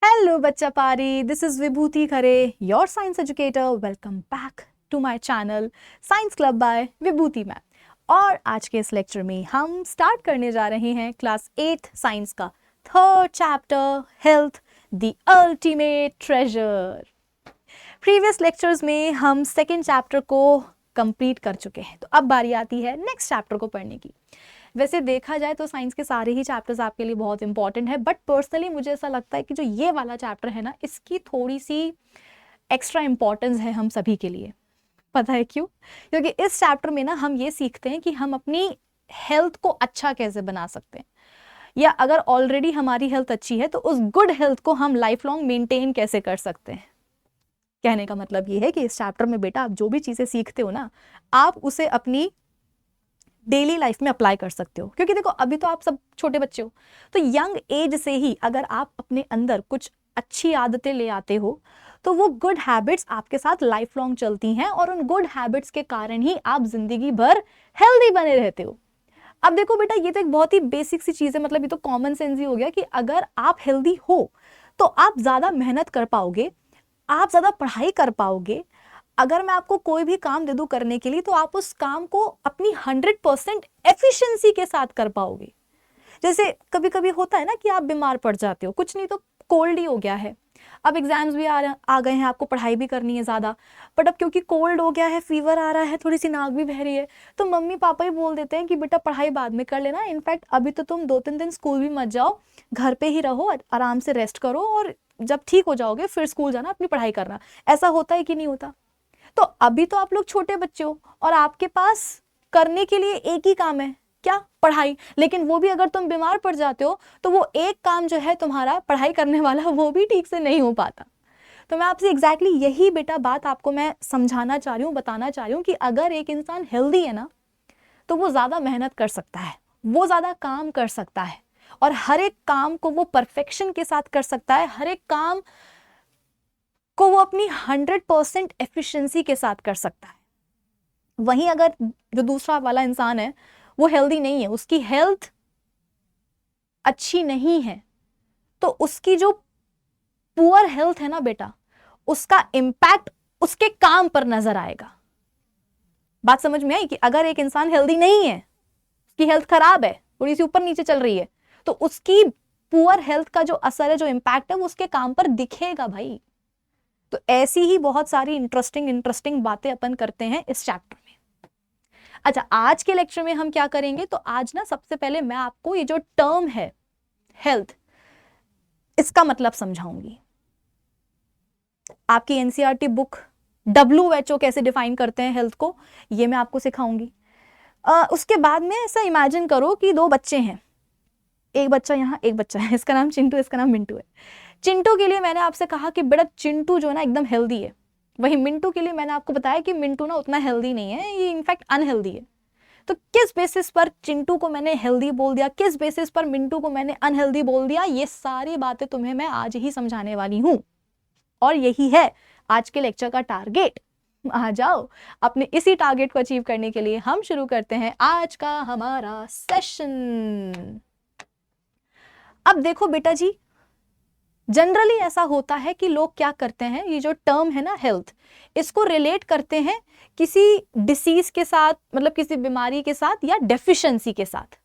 Hello, Bachcha Pari. This is Vibhuti Khare, your science educator. Welcome back to my channel Science Club by Vibhuti ma'am. और आज के इस lecture में हम start करने जा रहे हैं क्लास 8th साइंस का third chapter health the ultimate treasure. Previous lectures में हम सेकेंड चैप्टर को कंप्लीट कर चुके हैं, तो अब बारी आती है नेक्स्ट चैप्टर को पढ़ने की। वैसे देखा जाए तो साइंस के सारे ही चैप्टर्स आपके लिए बहुत इंपॉर्टेंट है, बट पर्सनली मुझे ऐसा लगता है कि जो ये वाला चैप्टर है ना, इसकी थोड़ी सी एक्स्ट्रा इंपॉर्टेंस है हम सभी के लिए। पता है क्यों? क्योंकि इस चैप्टर में ना हम ये सीखते हैं कि हम अपनी हेल्थ को अच्छा कैसे बना सकते हैं, या अगर ऑलरेडी हमारी हेल्थ अच्छी है तो उस गुड हेल्थ को हम लाइफ लॉन्ग मेंटेन कैसे कर सकते हैं। कहने का मतलब ये है कि इस चैप्टर में बेटा आप जो भी चीज़ें सीखते हो ना, आप उसे अपनी डेली लाइफ में अप्लाई कर सकते हो। क्योंकि देखो अभी तो आप सब छोटे बच्चे हो, तो यंग एज से ही अगर आप अपने अंदर कुछ अच्छी आदतें ले आते हो तो वो गुड हैबिट्स आपके साथ लाइफ लॉन्ग चलती हैं, और उन गुड हैबिट्स के कारण ही आप जिंदगी भर हेल्दी बने रहते हो। अब देखो बेटा, ये तो एक बहुत ही बेसिक सी चीज़ है, मतलब ये तो कॉमन सेंस ही हो गया कि अगर आप हेल्दी हो तो आप ज़्यादा मेहनत कर पाओगे, आप ज़्यादा पढ़ाई कर पाओगे। अगर मैं आपको कोई भी काम दे दूं करने के लिए तो आप उस काम को अपनी 100% एफिशिएंसी के साथ कर पाओगे। जैसे कभी कभी होता है ना कि आप बीमार पड़ जाते हो, कुछ नहीं तो कोल्ड ही हो गया है, अब एग्जाम्स भी आ गए हैं, आपको पढ़ाई भी करनी है ज़्यादा, बट अब क्योंकि कोल्ड हो गया है, फीवर आ रहा है, थोड़ी सी नाक भी बह रही है, तो मम्मी पापा ही बोल देते हैं कि बेटा पढ़ाई बाद में कर लेना, इनफैक्ट अभी तो तुम 2-3 दिन स्कूल भी मत जाओ, घर पे ही रहो, आराम से रेस्ट करो, और जब ठीक हो जाओगे फिर स्कूल जाना, अपनी पढ़ाई करना। ऐसा होता है कि नहीं होता? तो अभी तो आप लोग छोटे बच्चे हो और आपके पास करने के लिए एक ही काम है, क्या? पढ़ाई। लेकिन वो भी अगर तुम बीमार पड़ जाते हो तो वो एक काम जो है तुम्हारा पढ़ाई करने वाला, वो भी ठीक से नहीं हो पाता। तो मैं आपसे एग्जैक्टली यही बेटा बात आपको मैं समझाना चाह रही हूँ, बताना चाह रही हूँ कि अगर एक इंसान हेल्दी है ना तो वो ज़्यादा मेहनत कर सकता है, वो ज़्यादा काम कर सकता है, और हर एक काम को वो परफेक्शन के साथ कर सकता है, हर एक काम को वो अपनी 100% एफिशिएंसी के साथ कर सकता है। वहीं अगर जो दूसरा वाला इंसान है वो हेल्दी नहीं है, उसकी हेल्थ अच्छी नहीं है, तो उसकी जो पुअर हेल्थ है ना बेटा, उसका इम्पैक्ट उसके काम पर नजर आएगा। बात समझ में आई कि अगर एक इंसान हेल्दी नहीं है, उसकी हेल्थ खराब है, थोड़ी सी ऊपर नीचे चल रही है, तो उसकी पुअर हेल्थ का जो असर है, जो इम्पैक्ट है, वो उसके काम पर दिखेगा भाई। तो ऐसी ही बहुत सारी इंटरेस्टिंग बातें अपन करते हैं इस चैप्टर में। अच्छा, आज के लेक्चर में हम क्या करेंगे, तो आज ना सबसे पहले मैं आपको ये जो टर्म है हेल्थ, इसका मतलब समझाऊंगी। आपकी एनसीईआरटी बुक WHO कैसे डिफाइन करते हैं हेल्थ को, ये मैं आपको सिखाऊंगी। उसके बाद में ऐसा इमेजिन करो कि दो बच्चे हैं, एक बच्चा यहाँ, एक बच्चा है, इसका नाम चिंटू, इसका नाम मिंटू है। चिंटू के लिए मैंने आपसे कहा कि बेटा चिंटू जो है ना एकदम हेल्दी है, वही मिंटू के लिए मैंने आपको बताया कि मिंटू ना उतना हेल्दी नहीं है, ये इनफैक्ट अनहेल्दी है। तो किस बेसिस पर चिंटू को मैंने हेल्दी बोल दिया, किस बेसिस पर मिंटू को मैंने अनहेल्दी बोल दिया, ये सारी बातें तुम्हें मैं आज ही समझाने वाली हूं, और यही है आज के लेक्चर का टारगेट। आ जाओ, अपने इसी टारगेट को अचीव करने के लिए हम शुरू करते हैं आज का हमारा सेशन। अब देखो बेटा जी, जनरली ऐसा होता है कि लोग क्या करते हैं, ये जो टर्म है ना हेल्थ, इसको रिलेट करते हैं किसी डिसीज के साथ, मतलब किसी बीमारी के साथ या डेफिशिएंसी के साथ।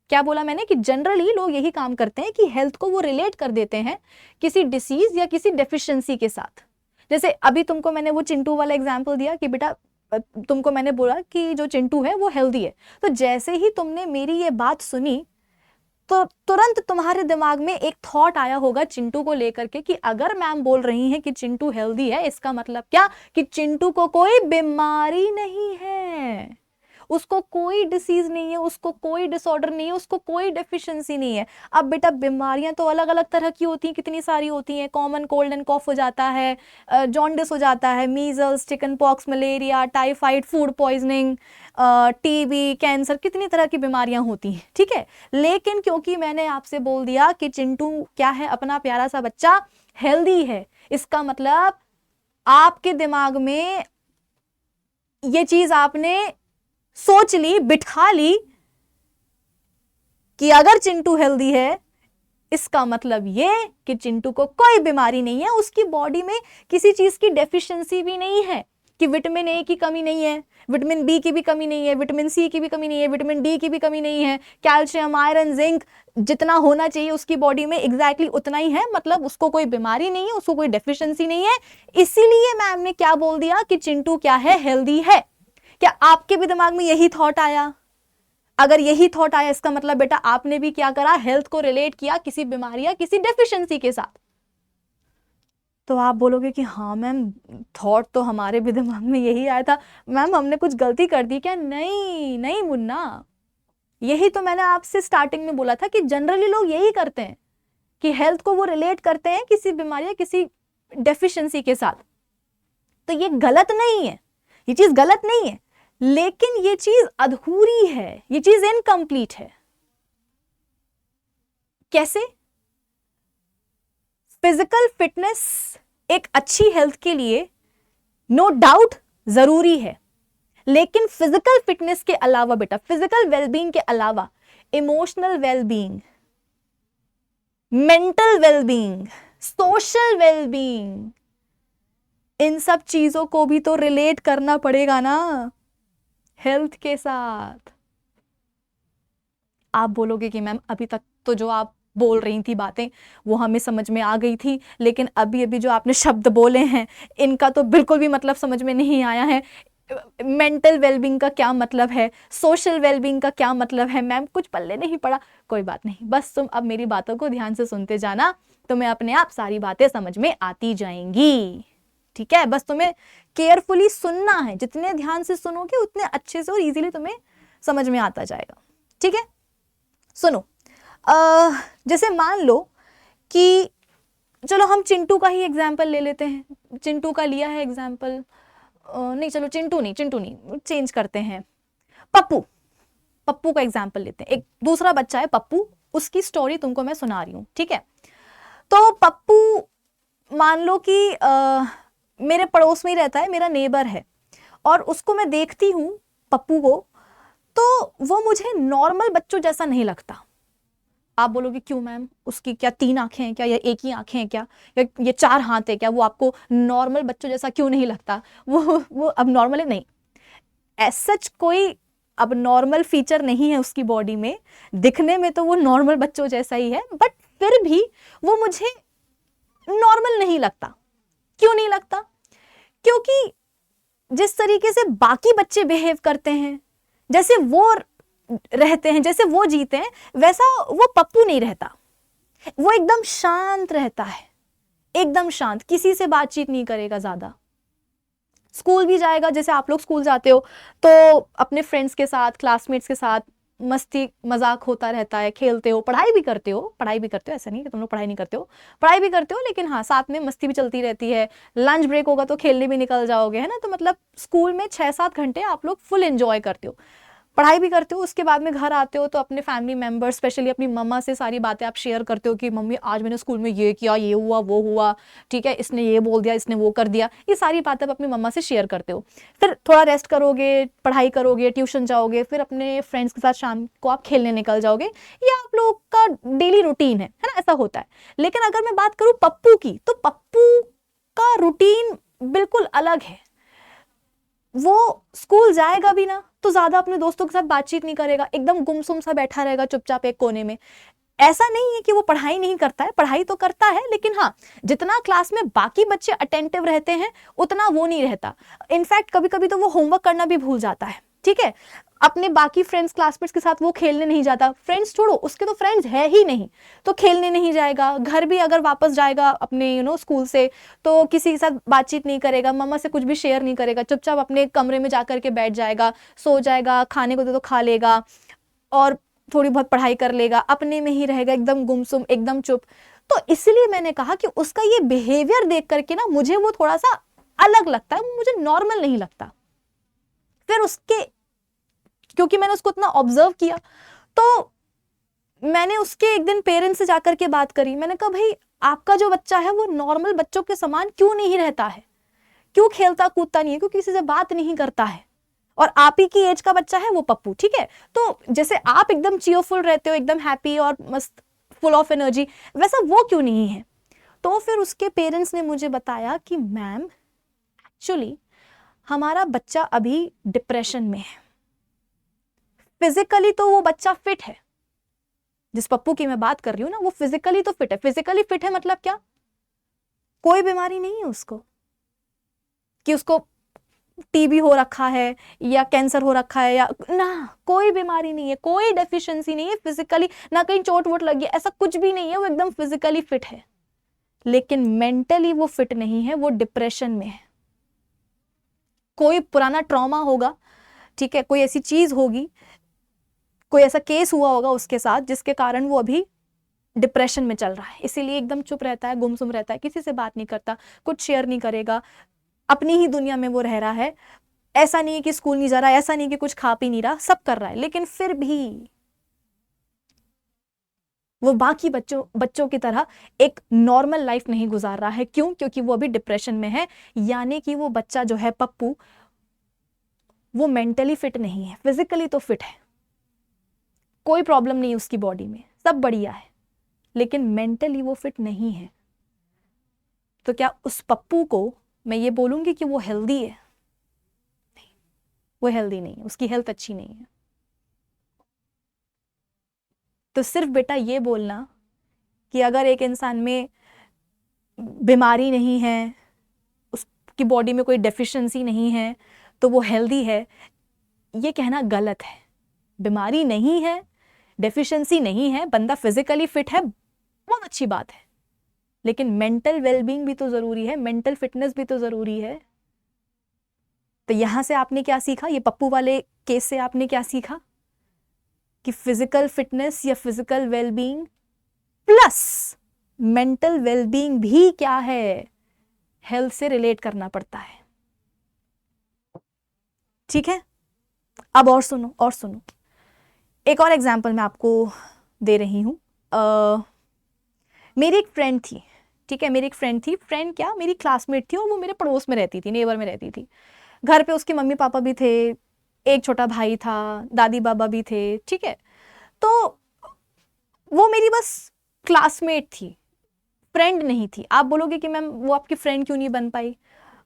क्या बोला मैंने? कि जनरली लोग यही काम करते हैं कि हेल्थ को वो रिलेट कर देते हैं किसी डिसीज या किसी डेफिशिएंसी के साथ। जैसे अभी तुमको मैंने वो चिंटू वाला एग्जाम्पल दिया कि बेटा तुमको मैंने बोला कि जो चिंटू है वो हेल्दी है, तो जैसे ही तुमने मेरी ये बात सुनी तो तुरंत तुम्हारे दिमाग में एक थॉट आया होगा चिंटू को लेकर के कि अगर मैम बोल रही हैं कि चिंटू हेल्दी है, इसका मतलब क्या? कि चिंटू को कोई बीमारी नहीं है, उसको कोई डिसीज नहीं है, उसको कोई डिसऑर्डर नहीं है, उसको कोई डेफिशिएंसी नहीं है। अब बेटा बीमारियां तो अलग अलग तरह की होती हैं, कितनी सारी होती हैं। कॉमन कोल्ड एंड कॉफ हो जाता है, जॉन्डिस हो जाता है, measles, chicken pox, malaria, typhoid, food poisoning, TB, cancer, कितनी तरह की बीमारियां होती हैं, ठीक है। लेकिन क्योंकि मैंने आपसे बोल दिया कि चिंटू क्या है, अपना प्यारा सा बच्चा हेल्दी है, इसका मतलब आपके दिमाग में ये चीज आपने सोच ली, बिठा ली कि अगर चिंटू हेल्दी है इसका मतलब ये कि चिंटू को कोई बीमारी नहीं है, उसकी बॉडी में किसी चीज की डेफिशिएंसी भी नहीं है, कि विटामिन ए की कमी नहीं है, विटामिन बी की भी कमी नहीं है, विटामिन सी की भी कमी नहीं है, विटामिन डी की भी कमी नहीं है, कैल्शियम, आयरन, जिंक जितना होना चाहिए उसकी बॉडी में एग्जैक्टली उतना ही है, मतलब उसको कोई बीमारी नहीं है, उसको कोई डेफिशिएंसी नहीं है। इसीलिए मैम ने क्या बोल दिया कि चिंटू क्या है, हेल्दी है। क्या आपके भी दिमाग में यही थॉट आया? अगर यही थॉट आया इसका मतलब बेटा आपने भी क्या करा, हेल्थ को रिलेट किया किसी बीमारी या किसी डेफिशिएंसी के साथ। तो आप बोलोगे कि हाँ मैम, थॉट तो हमारे भी दिमाग में यही आया था, मैम हमने कुछ गलती कर दी क्या? नहीं नहीं मुन्ना, यही तो मैंने आपसे स्टार्टिंग में बोला था कि जनरली लोग यही करते हैं कि हेल्थ को वो रिलेट करते हैं किसी बीमारी या किसी डेफिशिएंसी के साथ। तो ये गलत नहीं है, ये चीज गलत नहीं है, लेकिन ये चीज अधूरी है, ये चीज इनकम्प्लीट है। कैसे? फिजिकल फिटनेस एक अच्छी हेल्थ के लिए नो डाउट जरूरी है, लेकिन फिजिकल फिटनेस के अलावा बेटा, फिजिकल वेलबींग के अलावा emotional wellbeing, mental wellbeing, social wellbeing, इन सब चीजों को भी तो रिलेट करना पड़ेगा ना हेल्थ के साथ। आप बोलोगे कि मैम अभी तक तो जो आप बोल रही थी बातें वो हमें समझ में आ गई थी, लेकिन अभी अभी जो आपने शब्द बोले हैं इनका तो बिल्कुल भी मतलब समझ में नहीं आया है। मेंटल वेलबींग का क्या मतलब है, सोशल वेलबींग का क्या मतलब है, मैम कुछ पल्ले नहीं पड़ा। कोई बात नहीं, बस तुम अब मेरी बातों को ध्यान से सुनते जाना, तुम्हें अपने आप सारी बातें समझ में आती जाएंगी। ठीक है, बस तुम्हें केयरफुली सुनना है, जितने ध्यान से सुनोगे उतने अच्छे से और इजीली तुम्हें समझ में आता जाएगा। ठीक है, सुनो, जैसे मान लो कि चलो हम चिंटू का ही एग्जाम्पल ले लेते हैं, चिंटू का लिया है एग्जाम्पल, नहीं चलो चिंटू नहीं चेंज करते हैं, पप्पू का एग्जाम्पल लेते हैं। एक दूसरा बच्चा है पप्पू, उसकी स्टोरी तुमको मैं सुना रही हूँ। ठीक है, तो पप्पू मान लो कि मेरे पड़ोस में ही रहता है, मेरा नेबर है, और उसको मैं देखती हूँ पप्पू को, तो वो मुझे नॉर्मल बच्चों जैसा नहीं लगता। आप बोलोगे क्यों मैम, उसकी क्या 3 आंखें हैं क्या, या एक ही आंखें हैं क्या, या ये 4 हाथ है क्या, वो आपको नॉर्मल बच्चों जैसा क्यों नहीं लगता? वो अब नॉर्मल है नहीं, सच कोई अब नॉर्मल फीचर नहीं है उसकी बॉडी में, दिखने में तो वो नॉर्मल बच्चों जैसा ही है, बट फिर भी वो मुझे नॉर्मल नहीं लगता। क्यों नहीं लगता? क्योंकि जिस तरीके से बाकी बच्चे बिहेव करते हैं, जैसे वो रहते हैं, जैसे वो जीते हैं, वैसा वो पप्पू नहीं रहता। वो एकदम शांत रहता है, एकदम शांत, किसी से बातचीत नहीं करेगा ज्यादा। स्कूल भी जाएगा, जैसे आप लोग स्कूल जाते हो तो अपने फ्रेंड्स के साथ, क्लासमेट्स के साथ मस्ती मजाक होता रहता है, खेलते हो, पढ़ाई भी करते हो, ऐसा नहीं कि तुम लोग पढ़ाई नहीं करते हो, पढ़ाई भी करते हो, लेकिन हाँ साथ में मस्ती भी चलती रहती है। लंच ब्रेक होगा तो खेलने भी निकल जाओगे, है ना। तो मतलब स्कूल में 6-7 घंटे आप लोग फुल एंजॉय करते हो, पढ़ाई भी करते हो। उसके बाद में घर आते हो तो अपने फैमिली मेंबर, स्पेशली अपनी मम्मा से सारी बातें आप शेयर करते हो कि मम्मी आज मैंने स्कूल में ये किया, ये हुआ, वो हुआ, ठीक है, इसने ये बोल दिया, इसने वो कर दिया, ये सारी बातें आप अपनी मम्मा से शेयर करते हो। फिर थोड़ा रेस्ट करोगे, पढ़ाई करोगे, ट्यूशन जाओगे, फिर अपने फ्रेंड्स के साथ शाम को आप खेलने निकल जाओगे। ये आप लोग का डेली रूटीन है ना, ऐसा होता है। लेकिन अगर मैं बात करूँ पप्पू की, तो पप्पू का रूटीन बिल्कुल अलग है। वो स्कूल जाएगा भी ना तो ज्यादा अपने दोस्तों के साथ बातचीत नहीं करेगा, एकदम गुमसुम सा बैठा रहेगा चुपचाप एक कोने में। ऐसा नहीं है कि वो पढ़ाई नहीं करता है, पढ़ाई तो करता है, लेकिन हाँ जितना क्लास में बाकी बच्चे अटेंटिव रहते हैं उतना वो नहीं रहता। इनफैक्ट कभी कभी तो वो होमवर्क करना भी भूल जाता है। ठीक है, अपने बाकी फ्रेंड्स, क्लासमेट्स के साथ वो खेलने नहीं जाता। फ्रेंड्स छोड़ो, उसके तो फ्रेंड्स है ही नहीं, तो खेलने नहीं जाएगा। घर भी अगर वापस जाएगा अपने स्कूल से तो किसी के साथ बातचीत नहीं करेगा, मम्मा से कुछ भी शेयर नहीं करेगा, चुपचाप अपने कमरे में जाकर के बैठ जाएगा, सो जाएगा, खाने को दे तो खा लेगा और थोड़ी बहुत पढ़ाई कर लेगा, अपने में ही रहेगा, एकदम गुमसुम, एकदम चुप। तो इसलिए मैंने कहा कि उसका ये बिहेवियर देख करके ना मुझे वो थोड़ा सा अलग लगता है, मुझे नॉर्मल नहीं लगता। फिर उसके, क्योंकि मैंने उसको इतना ऑब्जर्व किया, तो मैंने उसके एक दिन पेरेंट्स से जाकर के बात करी। मैंने कहा भाई आपका जो बच्चा है वो नॉर्मल बच्चों के समान क्यों नहीं रहता है, क्यों खेलता कूदता नहीं है, क्यों किसी से बात नहीं करता है, और आप ही की एज का बच्चा है वो पप्पू। ठीक है, तो जैसे आप एकदम चीयरफुल रहते हो, एकदम हैप्पी और मस्त फुल ऑफ एनर्जी, वैसा वो क्यों नहीं है? तो फिर उसके पेरेंट्स ने मुझे बताया कि मैम एक्चुअली हमारा बच्चा अभी डिप्रेशन में है। फिजिकली तो वो बच्चा फिट है, जिस पप्पू की मैं बात कर रही हूँ ना, वो फिजिकली तो फिट है। फिजिकली फिट है मतलब क्या? कोई बीमारी नहीं है उसको, कि उसको टीबी हो रखा है या कैंसर हो रखा है, या ना, कोई बीमारी नहीं है, कोई डेफिशिएंसी नहीं है फिजिकली, ना कहीं चोट वोट लगी है, ऐसा कुछ भी नहीं है। वो एकदम फिजिकली फिट है, लेकिन मेंटली वो फिट नहीं है, वो डिप्रेशन में है। कोई पुराना ट्रॉमा होगा, ठीक है, कोई ऐसी चीज होगी, कोई ऐसा केस हुआ होगा उसके साथ जिसके कारण वो अभी डिप्रेशन में चल रहा है, इसीलिए एकदम चुप रहता है, गुमसुम रहता है, किसी से बात नहीं करता, कुछ शेयर नहीं करेगा, अपनी ही दुनिया में वो रह रहा है। ऐसा नहीं है कि स्कूल नहीं जा रहा, ऐसा नहीं कि कुछ खा पी नहीं रहा, सब कर रहा है, लेकिन फिर भी वो बाकी बच्चों की तरह एक नॉर्मल लाइफ नहीं गुजार रहा है। क्यों? क्योंकि वो अभी डिप्रेशन में है। यानी कि वो बच्चा जो है पप्पू, वो मेंटली फिट नहीं है, फिजिकली तो फिट है, कोई प्रॉब्लम नहीं है उसकी बॉडी में, सब बढ़िया है, लेकिन मेंटली वो फिट नहीं है। तो क्या उस पप्पू को मैं ये बोलूंगी कि वो हेल्दी है? नहीं, वो हेल्दी नहीं है, उसकी हेल्थ अच्छी नहीं है। तो सिर्फ बेटा ये बोलना कि अगर एक इंसान में बीमारी नहीं है, उसकी बॉडी में कोई डेफिशिएंसी नहीं है, तो वो हेल्दी है, ये कहना गलत है। बीमारी नहीं है, डेफिशिएंसी नहीं है, बंदा फिजिकली फिट है, बहुत अच्छी बात है, लेकिन मेंटल वेलबींग भी तो जरूरी है, मेंटल फिटनेस भी तो जरूरी है। तो यहां से आपने क्या सीखा? ये पप्पू वाले केस से आपने क्या सीखा? कि फिजिकल फिटनेस या physical wellbeing plus mental wellbeing भी क्या है, हेल्थ से रिलेट करना पड़ता है। ठीक है, अब और सुनो, और सुनो, एक और एग्जांपल मैं आपको दे रही हूं। मेरी एक फ्रेंड थी, ठीक है, मेरी एक फ्रेंड थी, फ्रेंड क्या, मेरी क्लासमेट थी, और वो मेरे पड़ोस में रहती थी, नेबर में रहती थी। घर पे उसके मम्मी पापा भी थे, एक छोटा भाई था, दादी बाबा भी थे, ठीक है। तो वो मेरी बस क्लासमेट थी, फ्रेंड नहीं थी। आप बोलोगे कि मैम वो आपकी फ्रेंड क्यों नहीं बन पाई,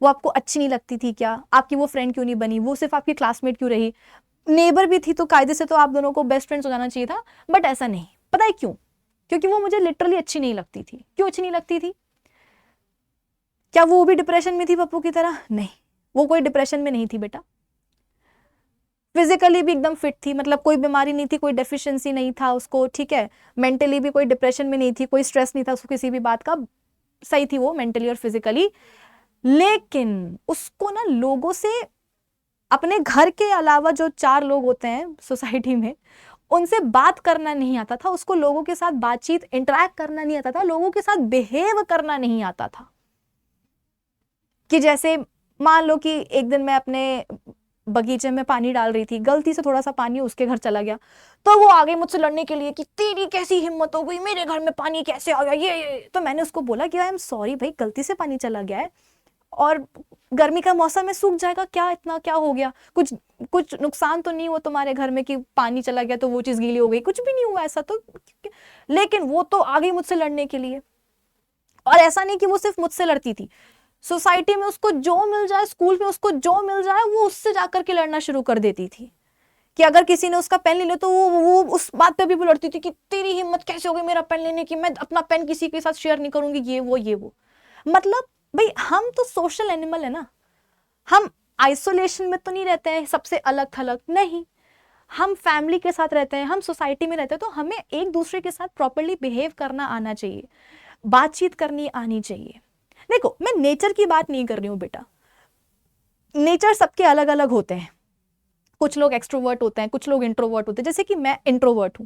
वो आपको अच्छी नहीं लगती थी क्या, आपकी वो फ्रेंड क्यों नहीं बनी, वो सिर्फ आपकी क्लासमेट क्यों रही? नेबर भी थी तो कायदे से तो आप दोनों को बेस्ट फ्रेंड्स हो जाना चाहिए था, बट ऐसा नहीं। पता है क्यों? क्योंकि वो मुझे लिटरली अच्छी नहीं लगती थी। क्यों अच्छी नहीं लगती थी? क्या वो भी डिप्रेशन में थी पप्पू की तरह? नहीं, वो कोई डिप्रेशन में नहीं थी बेटा, फिजिकली भी एकदम फिट थी, मतलब कोई बीमारी नहीं थी, कोई डेफिशिएंसी नहीं था उसको, ठीक है। मेंटली भी कोई डिप्रेशन में नहीं थी, कोई स्ट्रेस नहीं था उसको किसी भी बात का, सही थी वो मेंटली और फिजिकली। लेकिन उसको ना लोगों से, अपने घर के अलावा जो 4 लोग होते हैं सोसाइटी में, उनसे बात करना नहीं आता था उसको, लोगों के साथ बातचीत, इंटरेक्ट करना नहीं आता था, लोगों के साथ बिहेव करना नहीं आता था। कि जैसे मान लो कि एक दिन मैं अपने बगीचे में पानी डाल रही थी, गलती से थोड़ा सा पानी उसके घर चला गया, तो वो आ गई मुझसे लड़ने के लिए कि तेरी कैसी हिम्मत हो गई, मेरे घर में पानी कैसे आ गया, ये। तो मैंने उसको बोला कि आई एम सॉरी भाई, गलती से पानी चला गया है, और गर्मी का मौसम है, सूख जाएगा, क्या इतना क्या हो गया, कुछ कुछ नुकसान तो नहीं हुआ तुम्हारे घर में कि पानी चला गया तो वो चीज गीली हो गई, कुछ भी नहीं हुआ ऐसा तो। लेकिन वो तो आ गई मुझसे लड़ने के लिए। और ऐसा नहीं कि वो सिर्फ मुझसे लड़ती थी, सोसाइटी में उसको जो मिल जाए, स्कूल में उसको जो मिल जाए, वो उससे जाकर के लड़ना शुरू कर देती थी। कि अगर किसी ने उसका पेन ले लिया तो वो उस बात पे भी वो लड़ती थी कि तेरी हिम्मत कैसे हो गई मेरा पेन लेने की, मैं अपना पेन किसी के साथ शेयर नहीं करूंगी, ये वो। मतलब भाई हम तो सोशल एनिमल है ना, हम आइसोलेशन में तो नहीं रहते हैं सबसे अलग थलग, नहीं, हम फैमिली के साथ रहते हैं, हम सोसाइटी में रहते हैं, तो हमें एक दूसरे के साथ प्रॉपरली बिहेव करना आना चाहिए, बातचीत करनी आनी चाहिए। देखो मैं नेचर की बात नहीं कर रही हूं बेटा, नेचर सबके अलग अलग होते हैं, कुछ लोग एक्सट्रोवर्ट होते हैं, कुछ लोग इंट्रोवर्ट होते हैं, जैसे कि मैं इंट्रोवर्ट हूं।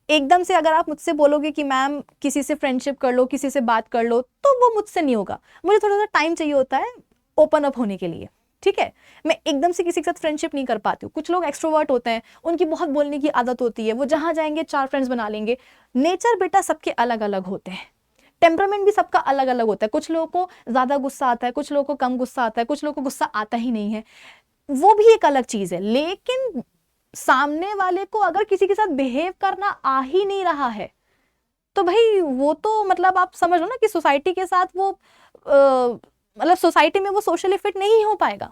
एकदम से अगर आप मुझसे बोलोगे कि मैम किसी से फ्रेंडशिप कर लो, किसी से बात कर लो, तो वो मुझसे नहीं होगा, मुझे थोड़ा सा टाइम चाहिए होता है ओपन अप होने के लिए, ठीक है। मैं एकदम से किसी के साथ फ्रेंडशिप नहीं कर पाती हूँ। कुछ लोग एक्सट्रोवर्ट होते हैं, उनकी बहुत बोलने की आदत होती है, वो जहां जाएंगे 4 फ्रेंड्स बना लेंगे। नेचर बेटा सबके अलग अलग होते हैं, टेम्परामेंट भी सबका अलग अलग होता है, कुछ लोगों को ज्यादा गुस्सा आता है, कुछ लोगों को कम गुस्सा आता है, कुछ लोगों को गुस्सा आता ही नहीं है, वो भी एक अलग चीज है। लेकिन सामने वाले को अगर किसी के साथ बिहेव करना आ ही नहीं रहा है, तो भाई वो तो मतलब आप समझ लो ना कि सोसाइटी के साथ वो मतलब सोसाइटी में वो सोशली फिट नहीं हो पाएगा।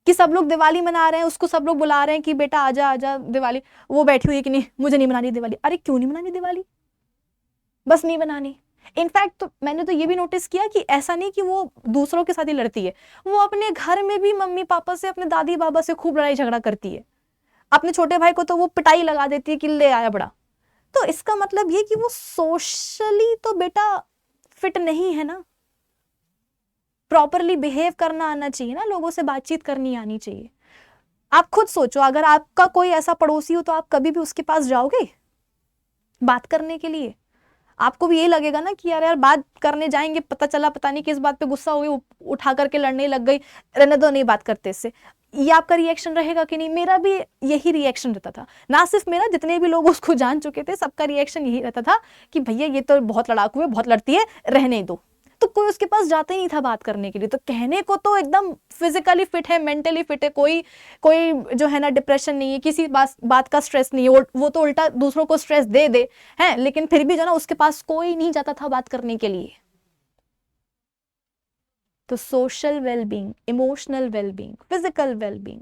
कि सब लोग दिवाली मना रहे हैं, उसको सब लोग बुला रहे हैं कि बेटा आजा आजा दिवाली, वो बैठी हुई है कि नहीं मुझे नहीं मनानी दिवाली। अरे क्यों नहीं मनानी दिवाली, बस नहीं बनानी। इनफैक्ट तो मैंने तो ये भी नोटिस किया कि ऐसा नहीं कि वो दूसरों के साथ ही लड़ती है, वो अपने घर में भी मम्मी पापा से, अपने दादी बाबा से खूब लड़ाई झगड़ा करती है। अपने छोटे भाई को तो वो पिटाई लगा देती है कि ले आया बड़ा। तो इसका मतलब ये कि वो सोशली तो बेटा फिट नहीं है ना, प्रॉपरली बिहेव करना आना चाहिए ना, लोगों से बातचीत करनी आनी चाहिए। आप खुद सोचो, अगर आपका कोई ऐसा पड़ोसी हो तो आप कभी भी उसके पास जाओगे बात करने के लिए? आपको भी ये लगेगा ना कि यार यार बात करने जाएंगे, पता चला पता नहीं किस बात पे गुस्सा हो गई, उठा करके लड़ने लग गई, रहने दो नहीं बात करते इससे। ये आपका रिएक्शन रहेगा कि नहीं? मेरा भी यही रिएक्शन रहता था, ना सिर्फ मेरा, जितने भी लोग उसको जान चुके थे सबका रिएक्शन यही रहता था कि भैया ये तो बहुत लड़ाकू है, बहुत लड़ती है, रहने दो। तो कोई उसके पास जाता ही नहीं था बात करने के लिए। तो कहने को तो एकदम फिजिकली फिट है, मेंटली फिट है, कोई कोई जो है ना डिप्रेशन नहीं है, किसी बात का स्ट्रेस नहीं है, वो तो उल्टा दूसरों को स्ट्रेस दे दे है, लेकिन फिर भी जो ना उसके पास कोई नहीं जाता था बात करने के लिए। तो social wellbeing, emotional wellbeing, physical wellbeing,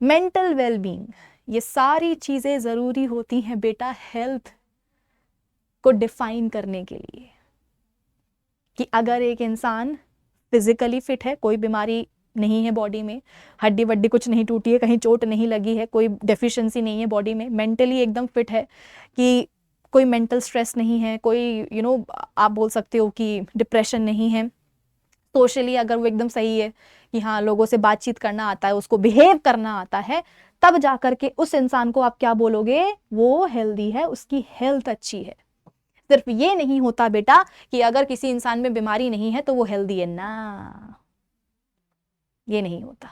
mental wellbeing, ये सारी चीजें जरूरी होती हैं बेटा हेल्थ को डिफाइन करने के लिए। कि अगर एक इंसान फिजिकली फिट है, कोई बीमारी नहीं है बॉडी में, हड्डी वड्डी कुछ नहीं टूटी है, कहीं चोट नहीं लगी है, कोई डेफिशिएंसी नहीं है बॉडी में, मेंटली एकदम फिट है कि कोई मेंटल स्ट्रेस नहीं है, कोई आप बोल सकते हो कि डिप्रेशन नहीं है, सोशली अगर वो एकदम सही है कि हाँ लोगों से बातचीत करना आता है, उसको बिहेव करना आता है, तब जाकर के उस इंसान को आप क्या बोलोगे? वो हेल्दी है, उसकी हेल्थ अच्छी है। सिर्फ ये नहीं होता बेटा कि अगर किसी इंसान में बीमारी नहीं है तो वो हेल्दी है ना, ये नहीं होता।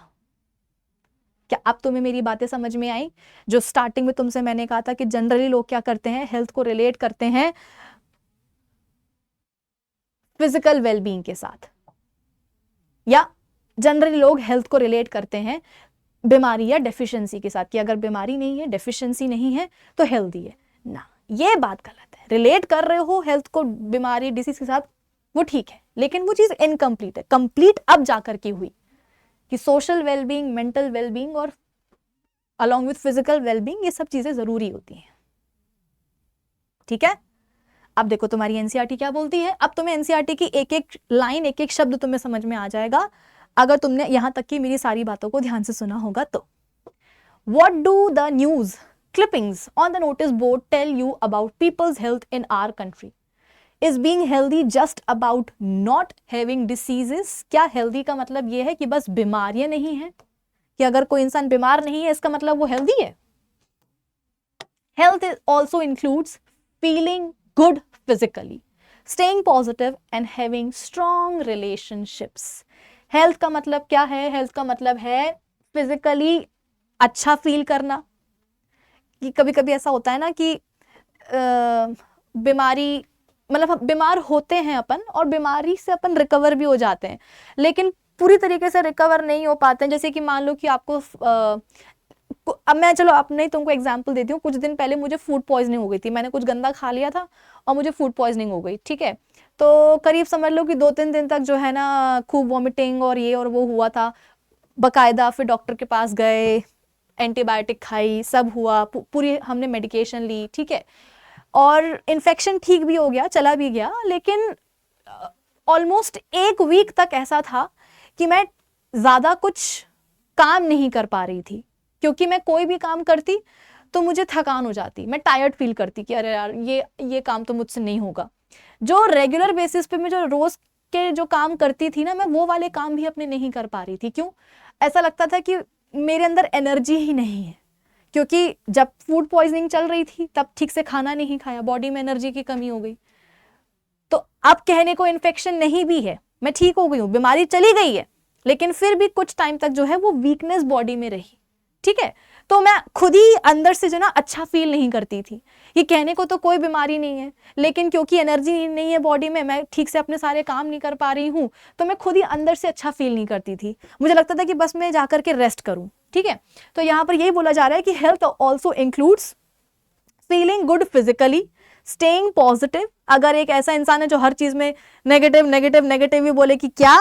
क्या अब तुम्हें मेरी बातें समझ में आई? जो स्टार्टिंग में तुमसे मैंने कहा था कि जनरली लोग क्या करते हैं, हेल्थ को रिलेट करते हैं फिजिकल वेलबींग के साथ, या जनरली लोग हेल्थ को रिलेट करते हैं बीमारी या डेफिशिएंसी के साथ, कि अगर बीमारी नहीं है, डेफिशिएंसी नहीं है तो हेल्दी है ना। ये बात गलत है। रिलेट कर रहे हो हेल्थ को बीमारी डिसीज के साथ, वो ठीक है, लेकिन वो चीज इनकम्प्लीट है। कंप्लीट अब जाकर की हुई कि सोशल वेलबींग, मेंटल वेलबींग और अलॉन्ग विथ फिजिकल वेलबींग, ये सब चीजें जरूरी होती हैं। ठीक है, अब देखो तुम्हारी एनसीईआरटी क्या बोलती है। अब तुम्हें एनसीईआरटी की एक एक लाइन, एक एक शब्द तुम्हें समझ में आ जाएगा अगर तुमने यहां तक की मेरी सारी बातों को ध्यान से सुना होगा तो। What do the news clippings on the notice board tell you about people's health in our country? Is being healthy just about not having diseases? क्या healthy का मतलब ये है कि बस बीमारियां नहीं हैं, कि अगर कोई इंसान बीमार नहीं है इसका मतलब वो healthy है? Health also includes feeling good physically, staying positive and having strong relationships. Health का मतलब क्या है? Health का मतलब है physically अच्छा फील करना। कि कभी कभी ऐसा होता है ना कि बीमारी, मतलब बीमार होते हैं अपन और बीमारी से अपन रिकवर भी हो जाते हैं, लेकिन पूरी तरीके से रिकवर नहीं हो पाते हैं। जैसे कि मान लो कि आपको अब मैं चलो अपने ही तुमको एग्जांपल देती हूँ। कुछ दिन पहले मुझे फूड पॉइजनिंग हो गई थी, मैंने कुछ गंदा खा लिया था और मुझे फूड पॉइजनिंग हो गई। ठीक है, तो करीब समझ लो कि 2-3 दिन तक जो है ना खूब वॉमिटिंग और ये और वो हुआ था बकायदा। फिर डॉक्टर के पास गए, एंटीबायोटिक खाई, सब हुआ, पूरी हमने मेडिकेशन ली। ठीक है, और इन्फेक्शन ठीक भी हो गया, चला भी गया, लेकिन ऑलमोस्ट 1 वीक तक ऐसा था कि मैं ज़्यादा कुछ काम नहीं कर पा रही थी, क्योंकि मैं कोई भी काम करती तो मुझे थकान हो जाती, मैं टायर्ड फील करती कि अरे यार ये काम तो मुझसे नहीं होगा। जो रेगुलर बेसिस पे मैं जो रोज़ के जो काम करती थी ना, मैं वो वाले काम भी अपने नहीं कर पा रही थी। क्यों? ऐसा लगता था कि मेरे अंदर एनर्जी ही नहीं है, क्योंकि जब फूड पॉइजनिंग चल रही थी तब ठीक से खाना नहीं खाया, बॉडी में एनर्जी की कमी हो गई। तो अब कहने को इन्फेक्शन नहीं भी है, मैं ठीक हो गई हूँ, बीमारी चली गई है, लेकिन फिर भी कुछ टाइम तक जो है वो वीकनेस बॉडी में रही। ठीक है, तो मैं खुद ही अंदर से जो ना अच्छा फील नहीं करती थी। ये कहने को तो कोई बीमारी नहीं है, लेकिन क्योंकि एनर्जी नहीं है बॉडी में, मैं ठीक से अपने सारे काम नहीं कर पा रही हूँ, तो मैं खुद ही अंदर से अच्छा फील नहीं करती थी। मुझे लगता था कि बस मैं जाकर के रेस्ट करूँ। ठीक है, तो यहाँ पर यही बोला जा रहा है कि health also includes feeling good physically, staying positive. अगर एक ऐसा इंसान है जो हर चीज में नेगेटिव नेगेटिव नेगेटिव ही बोले कि क्या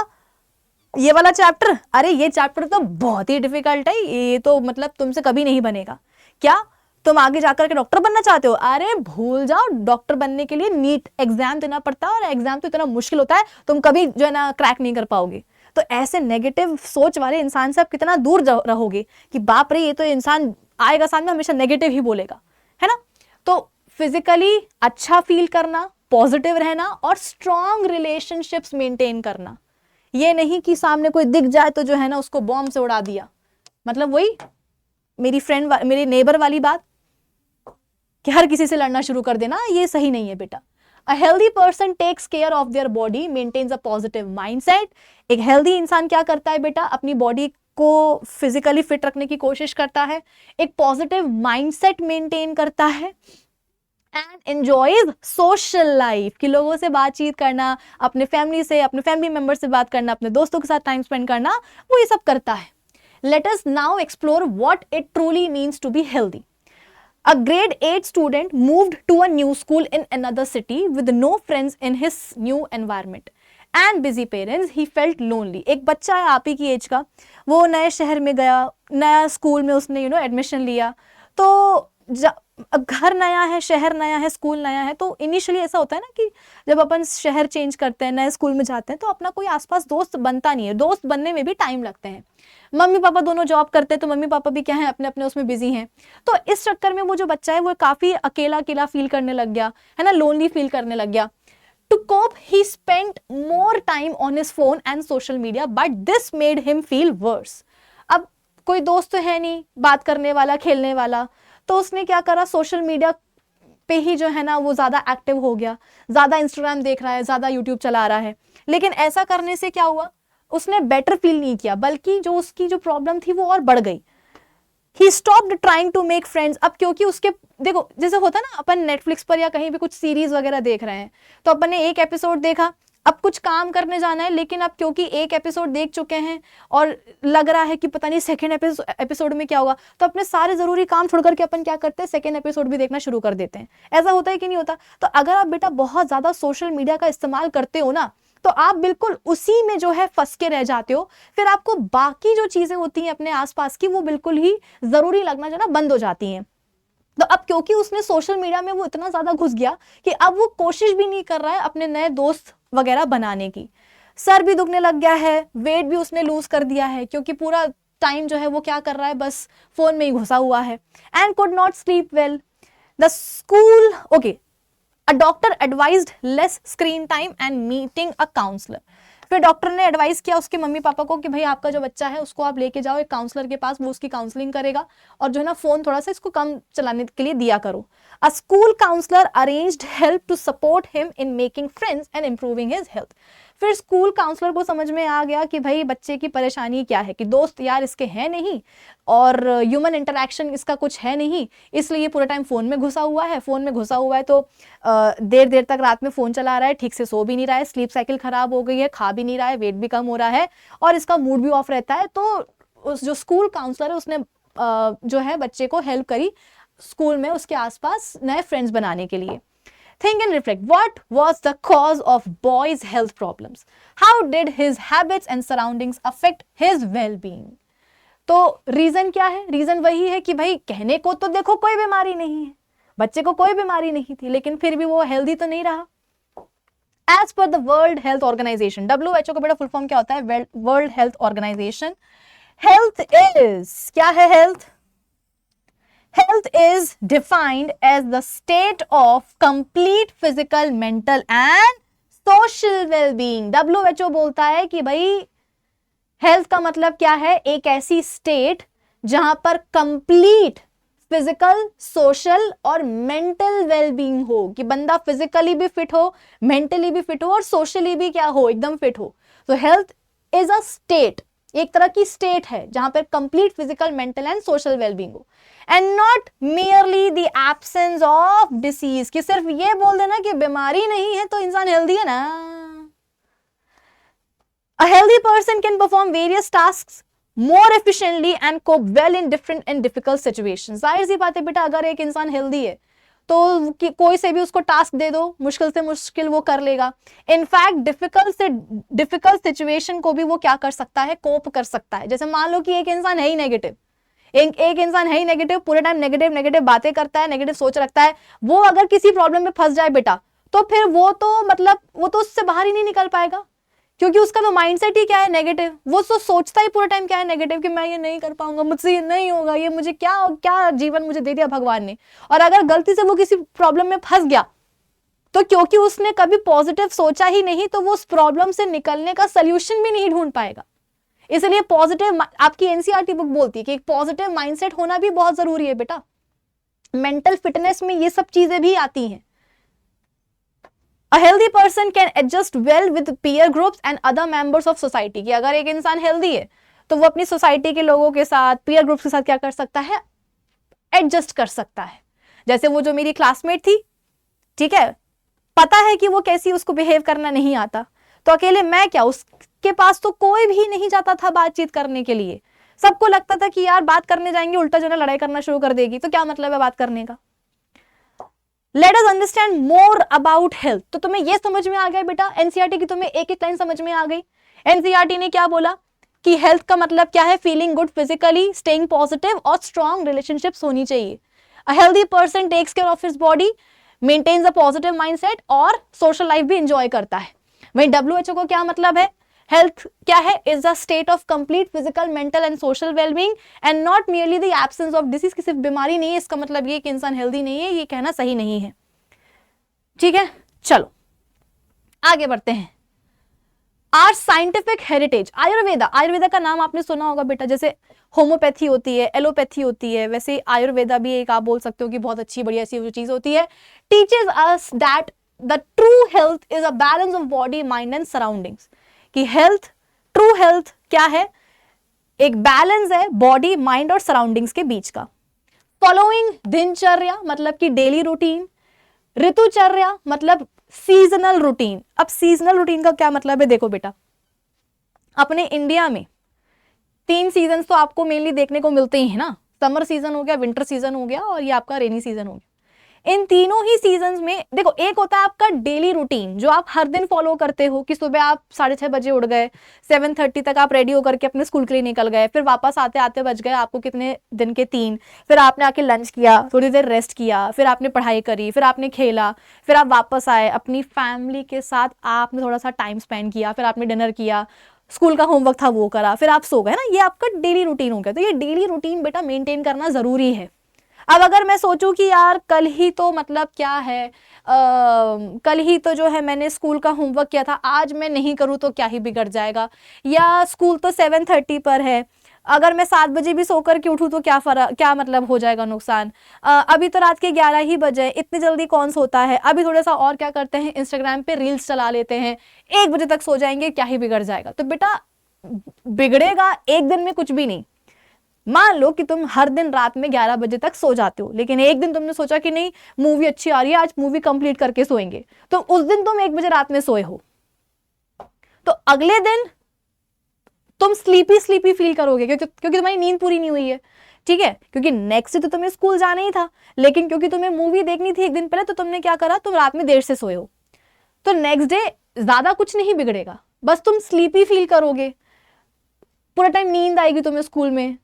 ये वाला चैप्टर, अरे ये चैप्टर तो बहुत ही डिफिकल्ट है, ये तो मतलब तुमसे कभी नहीं बनेगा, क्या तुम आगे जाकर के डॉक्टर बनना चाहते हो, अरे भूल जाओ, डॉक्टर बनने के लिए नीट एग्जाम देना पड़ता है और एग्जाम तो इतना मुश्किल होता है, तुम कभी जो है ना क्रैक नहीं कर पाओगे। तो ऐसे नेगेटिव सोच वाले इंसान से आप कितना दूर रहोगे कि बाप रे ये तो इंसान आएगा सामने हमेशा नेगेटिव ही बोलेगा, है ना। तो फिजिकली अच्छा फील करना, पॉजिटिव रहना और स्ट्रॉन्ग रिलेशनशिप्स मेंटेन करना। ये नहीं कि सामने कोई दिख जाए तो जो है ना उसको बॉम्ब से उड़ा दिया, मतलब वही मेरी फ्रेंड मेरे नेबर वाली बात कि हर किसी से लड़ना शुरू कर देना, ये सही नहीं है बेटा। A healthy person takes care of their body, maintains a positive mindset. एक healthy इंसान क्या करता है बेटा, अपनी बॉडी को फिजिकली फिट रखने की कोशिश करता है, एक पॉजिटिव माइंडसेट मेंटेन करता है एंड एंजॉयज सोशल लाइफ, कि लोगों से बातचीत करना, अपने फैमिली से, अपने फैमिली मेंबर से बात करना, अपने दोस्तों के साथ टाइम स्पेंड करना, वो ये सब करता है। Let us now explore what it truly means to be healthy. A grade 8 student moved to a new school in another city with no friends in his new environment and busy parents. He felt lonely. एक बच्चा है आप ही की as का, वो नए शहर में गया, नया स्कूल में उसने एडमिशन लिया, तो अब घर नया है, शहर नया है, स्कूल नया है, तो इनिशियली ऐसा होता है ना कि जब अपन शहर चेंज करते हैं, नए स्कूल में जाते हैं, तो अपना कोई आसपास दोस्त बनता नहीं है, दोस्त बनने में भी टाइम लगते हैं। मम्मी पापा दोनों जॉब करते हैं, तो मम्मी पापा भी क्या है अपने अपने उसमें बिजी हैं, तो इस चक्कर में वो जो बच्चा है वो काफी अकेला अकेला फील करने लग गया है ना, लोनली फील करने लग गया। To cope he spent more time on his phone and social media, but this made him feel worse. अब कोई दोस्त तो है नहीं बात करने वाला, खेलने वाला, तो उसने क्या करा, सोशल मीडिया पे ही जो है ना वो ज्यादा एक्टिव हो गया, ज्यादा इंस्टाग्राम देख रहा है, ज्यादा यूट्यूब चला रहा है। लेकिन ऐसा करने से क्या हुआ, उसने बेटर फील नहीं किया, बल्कि जो उसकी जो प्रॉब्लम थी वो और बढ़ गई। He stopped trying to make friends. अब क्योंकि उसके देखो जैसे होता है ना, अपन नेटफ्लिक्स पर या कहीं भी कुछ सीरीज वगैरह देख रहे हैं, तो अपन ने एक एपिसोड देखा, अब कुछ काम करने जाना है, लेकिन अब क्योंकि एक एपिसोड देख चुके हैं और लग रहा है कि पता नहीं सेकेंड एपिसोड में क्या होगा, तो अपने सारे जरूरी काम छोड़ करके अपन क्या करते हैं, सेकेंड एपिसोड भी देखना शुरू कर देते हैं। ऐसा होता है कि नहीं होता। तो अगर आप बेटा बहुत ज्यादा सोशल मीडिया का इस्तेमाल करते हो ना, तो आप बिल्कुल उसी में जो है फंस के रह जाते हो, फिर आपको बाकी जो चीजें होती हैं अपने आसपास की वो बिल्कुल ही जरूरी लगना जो ना बंद हो जाती हैं। तो अब क्योंकि उसने सोशल मीडिया में वो इतना ज्यादा घुस गया कि अब वो कोशिश भी नहीं कर रहा है अपने नए दोस्त वगैरह बनाने की। सर भी दुखने लग गया है, वेट भी उसने लूज कर दिया है, क्योंकि पूरा टाइम जो है वो क्या कर रहा है, बस फोन में ही घुसा हुआ है। And could not sleep well. The school okay, A doctor advised less screen time and meeting a counselor. फिर डॉक्टर ने एडवाइस किया उसके मम्मी पापा को कि भाई आपका जो बच्चा है उसको आप लेके जाओ एक काउंसलर के पास, वो उसकी काउंसलिंग करेगा और जो है ना फोन थोड़ा सा इसको कम चलाने के लिए दिया करो। A school counselor arranged help to support him in making friends and improving his health. फिर स्कूल काउंसलर को समझ में आ गया कि भाई बच्चे की परेशानी क्या है, कि दोस्त यार इसके हैं नहीं और ह्यूमन इंटरेक्शन इसका कुछ है नहीं, इसलिए ये पूरा टाइम फोन में घुसा हुआ है। फोन में घुसा हुआ है तो देर देर तक रात में फोन चला रहा है, ठीक से सो भी नहीं रहा है, स्लीप साइकिल खराब हो गई है, खा भी नहीं रहा है, वेट भी कम हो रहा है और इसका मूड भी ऑफ रहता है। तो उस जो स्कूल काउंसलर है उसने जो है बच्चे को हेल्प करी स्कूल में उसके आसपास नए फ्रेंड्स बनाने के लिए। Think and reflect. What was the cause of boy's health problems? How did his habits and surroundings affect his well-being? तो रीजन क्या है? रीजन वही है कि भाई कहने को तो देखो कोई बीमारी नहीं है, बच्चे को कोई बीमारी नहीं थी, लेकिन फिर भी वो हेल्दी तो नहीं रहा। As per the World Health Organization, WHO का बड़ा फुल फॉर्म क्या होता है? World Health Organization. Health is, क्या है health? Health is defined as the state of complete physical, mental and social well-being. WHO बोलता है कि भाई हेल्थ का मतलब क्या है? एक ऐसी स्टेट जहां पर कंप्लीट फिजिकल, सोशल और मेंटल वेलबींग हो, कि बंदा फिजिकली भी फिट हो, मेंटली भी फिट हो और सोशली भी क्या हो, एकदम फिट हो। तो हेल्थ इज अ स्टेट, एक तरह की स्टेट है जहां पर complete physical, mental and social wellbeing हो, and not merely the absence of disease, कि सिर्फ ये बोल देना कि बीमारी नहीं है तो इंसान हेल्दी है ना। A healthy person can perform various tasks more efficiently and cope well in different and difficult situations. जाहिर सी बात है बेटा, अगर एक इंसान हेल्दी है तो कोई से भी उसको टास्क दे दो, मुश्किल से मुश्किल वो कर लेगा। इनफैक्ट डिफिकल्ट सिचुएशन को भी वो क्या कर सकता है, कोप कर सकता है। जैसे मान लो कि एक इंसान है ही नेगेटिव, एक इंसान है ही नेगेटिव, पूरे टाइम नेगेटिव नेगेटिव बातें करता है, नेगेटिव सोच रखता है, वो अगर किसी प्रॉब्लम में फंस जाए बेटा, तो फिर वो तो उससे बाहर ही नहीं निकल पाएगा, क्योंकि उसका तो माइंडसेट ही क्या है, नेगेटिव। वो तो सोचता ही पूरे टाइम क्या है, नेगेटिव, कि मैं ये नहीं कर पाऊंगा, मुझसे ये नहीं होगा, ये मुझे क्या क्या जीवन मुझे दे दिया भगवान ने। और अगर गलती से वो किसी प्रॉब्लम में फंस गया, तो क्योंकि उसने कभी पॉजिटिव सोचा ही नहीं, तो वो उस प्रॉब्लम से निकलने का सोल्यूशन भी नहीं ढूंढ पाएगा। इसलिए पॉजिटिव, आपकी एनसीईआरटी बुक बोलती है कि एक पॉजिटिव माइंडसेट होना भी बहुत जरूरी है बेटा। मेंटल फिटनेस में ये सब चीजें भी आती हैं। A healthy person can adjust well with peer groups and other members of society। कि अगर एक इंसान हेल्दी है तो वो अपनी सोसाइटी के लोगों के साथ, पीयर ग्रुप्स के साथ क्या कर सकता है, एडजस्ट कर सकता है। जैसे वो जो मेरी क्लासमेट थी, ठीक है, पता है कि वो कैसी, उसको बिहेव करना नहीं आता, तो अकेले मैं क्या, उसके पास तो कोई भी नहीं जाता था बातचीत करने के लिए। सबको लगता था कि यार बात करने जाएंगे उल्टा जो है लड़ाई करना शुरू कर देगी, तो क्या मतलब है बात करने का। Let us understand more about health. तो तुम्हें यह समझ में आ गया बेटा, एनसीईआरटी की तुम्हें एक एक लाइन समझ में आ गई। एनसीईआरटी ने क्या बोला कि हेल्थ का मतलब क्या है, feeling good physically, staying positive और स्ट्रॉन्ग रिलेशनशिप्स होनी चाहिए। A healthy person takes care of his body, maintains a positive mindset और सोशल लाइफ भी एंजॉय करता है। वहीं WHO को क्या मतलब है, हेल्थ क्या है, is the state of complete physical, mental and social wellbeing and not merely the absence of disease. कि सिर्फ बीमारी नहीं है, इसका मतलब ये कि इंसान हेल्दी नहीं है, ये कहना सही नहीं है। ठीक है, चलो आगे बढ़ते हैं। आर साइंटिफिक हेरिटेज, आयुर्वेदा का नाम आपने सुना होगा बेटा। जैसे होम्योपैथी होती है, एलोपैथी होती है, वैसे आयुर्वेदा भी एक आप बोल सकते हो कि बहुत अच्छी बढ़िया सी चीज होती है। Teaches us that the true health is a balance of body, mind and surroundings. कि हेल्थ, ट्रू हेल्थ क्या है, एक बैलेंस है बॉडी, माइंड और सराउंडिंग्स के बीच का। फॉलोइंग दिनचर्या मतलब कि डेली रूटीन, ऋतुचर्या मतलब सीजनल रूटीन। अब सीजनल रूटीन का क्या मतलब है, देखो बेटा, अपने इंडिया में 3 सीजन तो आपको मेनली देखने को मिलते ही है ना। समर सीजन हो गया, विंटर सीजन हो गया और ये आपका रेनी सीजन हो गया। इन तीनों ही सीजन्स में देखो, एक होता है आपका डेली रूटीन जो आप हर दिन फॉलो करते हो, कि सुबह आप 6:30 बजे उठ गए, 7:30 तक आप रेडी होकर के अपने स्कूल के लिए निकल गए, फिर वापस आते आते बज गए आपको कितने दिन के 3, फिर आपने आके लंच किया, थोड़ी देर रेस्ट किया, फिर आपने पढ़ाई करी, फिर आपने खेला, फिर आप वापस आए, अपनी फैमिली के साथ आपने थोड़ा सा टाइम स्पेंड किया, फिर आपने डिनर किया, स्कूल का होमवर्क था वो करा, फिर आप सो गए ना। ये आपका डेली रूटीन हो गया। तो ये डेली रूटीन बेटा मेंटेन करना जरूरी है। अब अगर मैं सोचूं कि यार कल ही तो मतलब क्या है, कल ही तो जो है मैंने स्कूल का होमवर्क किया था, आज मैं नहीं करूं तो क्या ही बिगड़ जाएगा, या स्कूल तो 7:30 पर है, अगर मैं 7 बजे भी सोकर के उठूं तो क्या मतलब हो जाएगा नुकसान। अभी तो रात के 11 ही बजे, इतनी जल्दी कौन सोता है, अभी थोड़ा सा और क्या करते हैं, इंस्टाग्राम पे रील्स चला लेते हैं, 1 बजे तक सो जाएंगे, क्या ही बिगड़ जाएगा। तो बेटा बिगड़ेगा एक दिन में कुछ भी नहीं। मान लो कि तुम हर दिन रात में 11 बजे तक सो जाते हो, लेकिन एक दिन तुमने सोचा कि नहीं मूवी अच्छी आ रही है, आज मूवी कंप्लीट करके सोएंगे, तो उस दिन तुम 1 बजे रात में सोए हो, तो अगले दिन तुम स्लीपी फील करोगे, क्योंकि तुम्हारी नींद पूरी नहीं हुई है। ठीक है, क्योंकि नेक्स्ट डे तो तुम्हें स्कूल जाना ही था, लेकिन क्योंकि तुम्हें मूवी देखनी थी एक दिन पहले, तो तुमने क्या करा, तुम रात में देर से सोए हो, तो नेक्स्ट डे ज्यादा कुछ नहीं बिगड़ेगा, बस तुम स्लीपी फील करोगे, पूरा टाइम नींद आएगी तुम्हें स्कूल में।